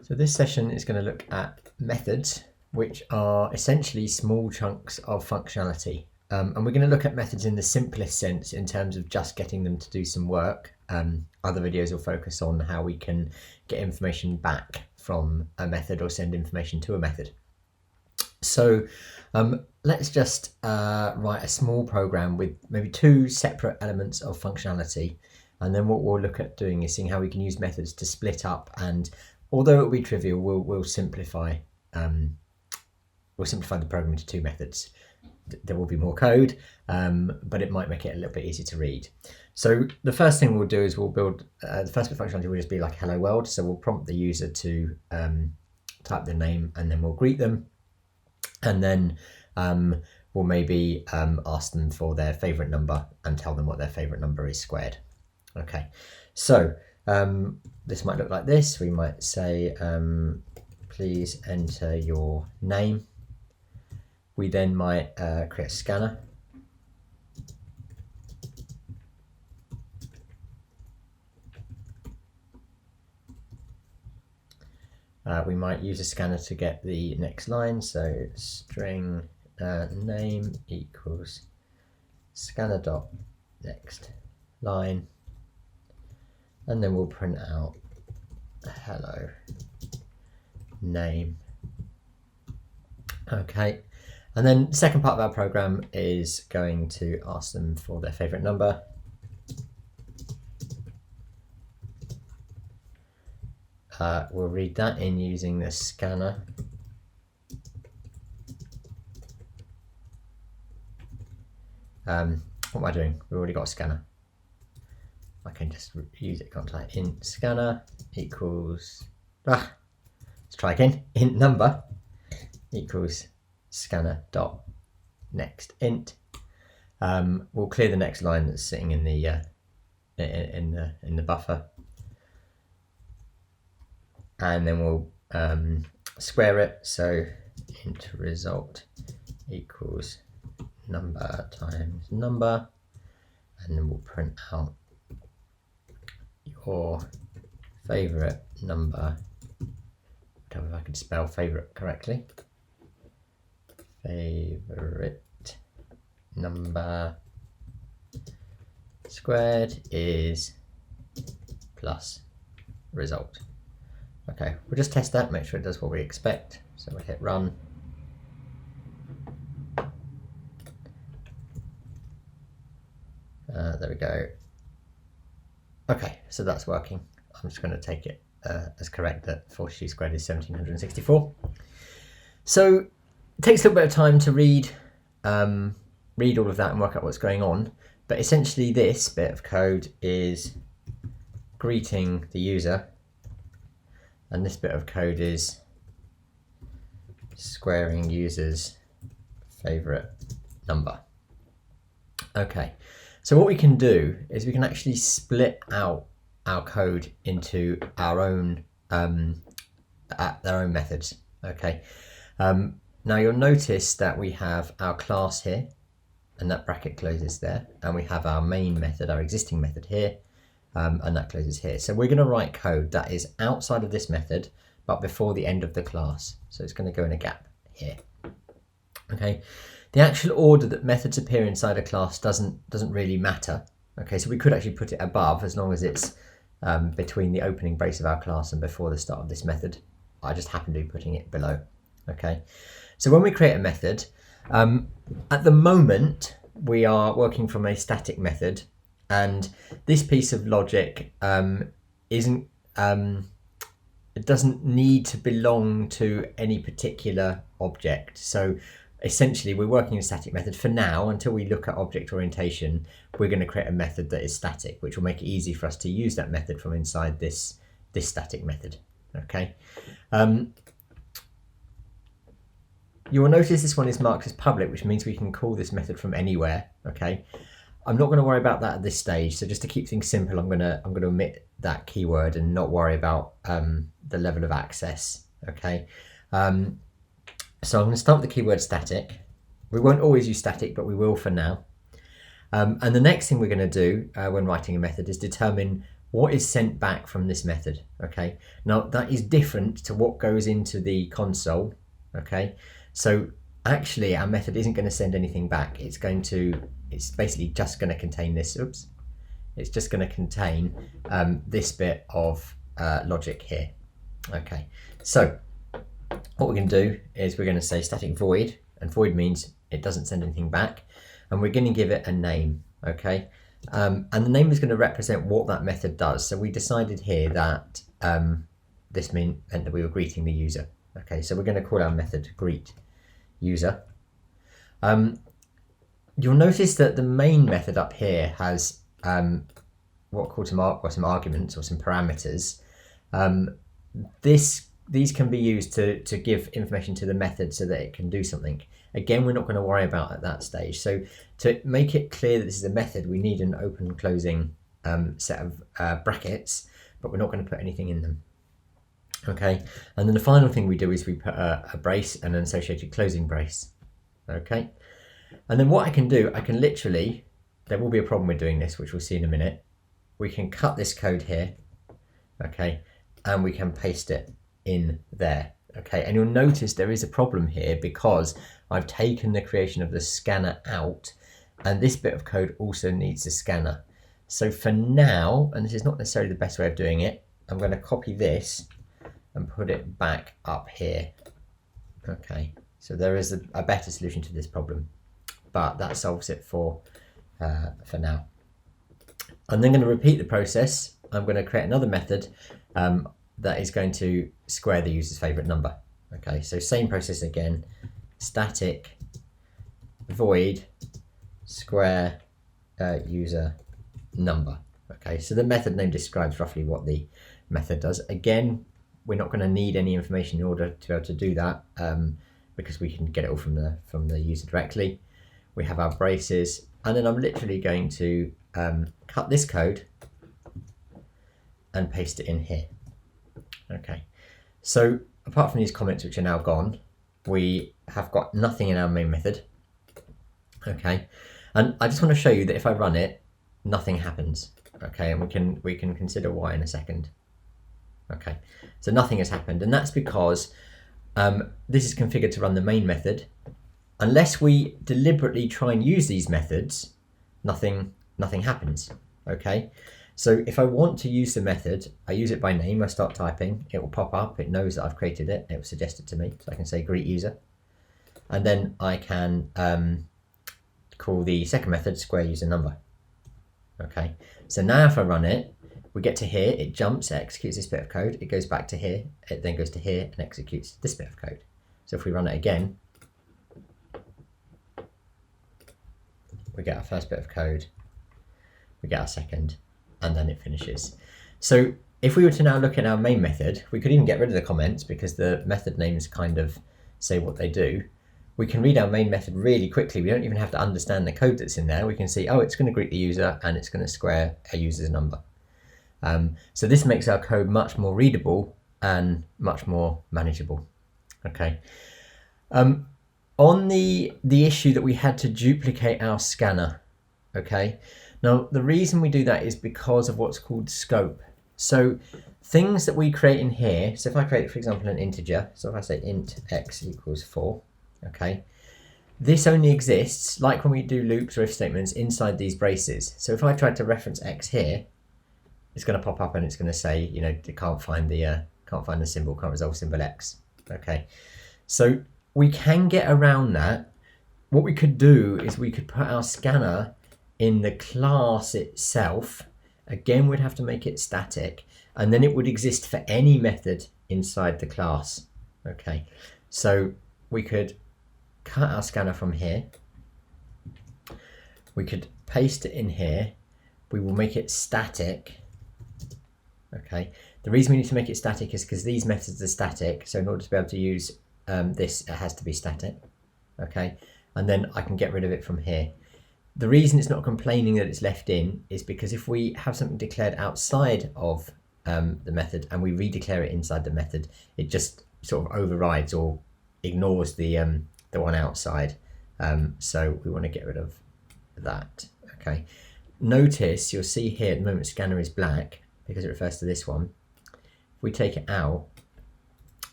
So this session is going to look at methods, which are essentially small chunks of functionality. And we're going to look at methods in the simplest sense in terms of just getting them to do some work. Other videos will focus on how we can get information back from a method or send information to a method. So let's just write a small program with maybe two separate elements of functionality. And then what we'll look at doing is seeing how we can use methods to split up, and although it will be trivial, we'll simplify the program into two methods. There will be more code, but it might make it a little bit easier to read. So the first thing we'll do is we'll build the first bit of functionality will just be like hello world. So we'll prompt the user to type their name, and then we'll greet them, and then we'll maybe ask them for their favorite number and tell them what their favorite number is squared. Okay, so this might look like this. We might say, please enter your name. We then might create a scanner. We might use a scanner to get the next line. So string name equals scanner dot next line. And then we'll print out hello name. Okay, and then the second part of our program is going to ask them for their favorite number. We'll read that in using the scanner. What am I doing? We've already got a scanner. I can just use it, can't I? Int scanner equals, let's try again. Int number equals scanner dot next int. We'll clear the next line that's sitting in the buffer, and then we'll square it. So int result equals number times number, and then we'll print out your favorite number. Tell me if I could spell favorite correctly. Favorite number squared is plus result. Okay, we'll just test that, make sure it does what we expect. So we'll hit run. There we go. Okay, so that's working. I'm just going to take it as correct that 42 squared is 1764. So it takes a little bit of time to read all of that and work out what's going on. But essentially this bit of code is greeting the user, and this bit of code is squaring user's favorite number. Okay. So what we can do is we can actually split out our code into our own methods. Okay. Now you'll notice that we have our class here, and that bracket closes there, and we have our main method, our existing method here, and that closes here. So we're going to write code that is outside of this method, but before the end of the class. So it's going to go in a gap here. Okay. The actual order that methods appear inside a class doesn't really matter. Okay, so we could actually put it above as long as it's between the opening brace of our class and before the start of this method. I just happen to be putting it below. Okay, so when we create a method, at the moment we are working from a static method, and this piece of logic it doesn't need to belong to any particular object. So essentially we're working in a static method for now until we look at object orientation. We're going to create a method that is static, which will make it easy for us to use that method from inside this static method. Okay. You will notice this one is marked as public, which means we can call this method from anywhere. Okay. I'm not going to worry about that at this stage. So just to keep things simple, I'm going to omit that keyword and not worry about the level of access. Okay. So I'm going to start with the keyword static. We won't always use static, but we will for now. And the next thing we're going to do when writing a method is determine what is sent back from this method. Okay, now that is different to what goes into the console. Okay, so actually our method isn't going to send anything back. It's basically just going to contain this. Oops, it's just going to contain this bit of logic here. Okay, so what we're going to do is we're going to say static void, and void means it doesn't send anything back, and we're going to give it a name. Okay, and the name is going to represent what that method does. So we decided here that this meant that we were greeting the user. Okay, so we're going to call our method greet user. You'll notice that the main method up here has what are called some arguments or some parameters. These can be used to give information to the method so that it can do something. Again, we're not going to worry about at that stage. So to make it clear that this is a method, we need an open and closing set of brackets, but we're not going to put anything in them. Okay, and then the final thing we do is we put a brace and an associated closing brace. Okay, and then what I can do, I can literally, there will be a problem with doing this, which we'll see in a minute. We can cut this code here, okay, and we can paste it in there. Okay, and you'll notice there is a problem here because I've taken the creation of the scanner out, and this bit of code also needs a scanner. So for now, and this is not necessarily the best way of doing it, I'm going to copy this and put it back up here. Okay, so there is a better solution to this problem, but that solves it for now. I'm then going to repeat the process. I'm going to create another method that is going to square the user's favorite number. Okay, so same process again, static void square user number. Okay, so the method name describes roughly what the method does. Again, we're not going to need any information in order to be able to do that because we can get it all from the user directly. We have our braces, and then I'm literally going to cut this code and paste it in here. Okay, so apart from these comments which are now gone, we have got nothing in our main method. Okay, and I just want to show you that if I run it, nothing happens. Okay, and we can consider why in a second. Okay, so nothing has happened, and that's because this is configured to run the main method. Unless we deliberately try and use these methods, nothing happens. Okay, so if I want to use the method, I use it by name, I start typing, it will pop up, it knows that I've created it, it will suggest it to me, so I can say greet user, and then I can call the second method square user number. Okay, so now if I run it, we get to here, it jumps, it executes this bit of code, it goes back to here, it then goes to here and executes this bit of code. So if we run it again, we get our first bit of code, we get our second, and then it finishes. So if we were to now look at our main method, we could even get rid of the comments because the method names kind of say what they do. We can read our main method really quickly. We don't even have to understand the code that's in there. We can see, oh, it's going to greet the user and it's going to square a user's number. So this makes our code much more readable and much more manageable. Okay. On the issue that we had to duplicate our scanner. Okay. Now the reason we do that is because of what's called scope. So things that we create in here. So if I create, for example, an integer. So if I say int x equals 4. Okay. This only exists, like when we do loops or if statements, inside these braces. So if I tried to reference x here, it's going to pop up and it's going to say, you know, it can't find the symbol, can't resolve symbol x. Okay, so we can get around that. What we could do is we could put our scanner in the class itself. Again, we'd have to make it static, and then it would exist for any method inside the class. Okay, so we could cut our scanner from here. We could paste it in here. We will make it static. Okay, the reason we need to make it static is because these methods are static, so in order to be able to use this, it has to be static. Okay, and then I can get rid of it from here. The reason it's not complaining that it's left in is because if we have something declared outside of the method and we redeclare it inside the method, it just sort of overrides or ignores the one outside. So we want to get rid of that. Okay, notice you'll see here at the moment scanner is black. because it refers to this one. If we take it out,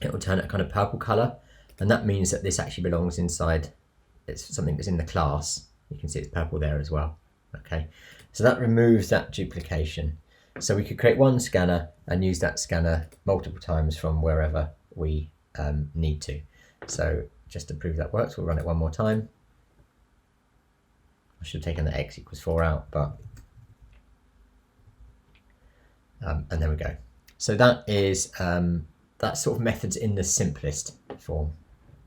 it will turn a kind of purple colour, and that means that this actually belongs inside. It's something that's in the class. You can see it's purple there as well. Okay, so that removes that duplication. So we could create one scanner and use that scanner multiple times from wherever we need to. So just to prove that works, we'll run it one more time. I should have taken the x equals 4 out, but and there we go. So that is that sort of method's in the simplest form.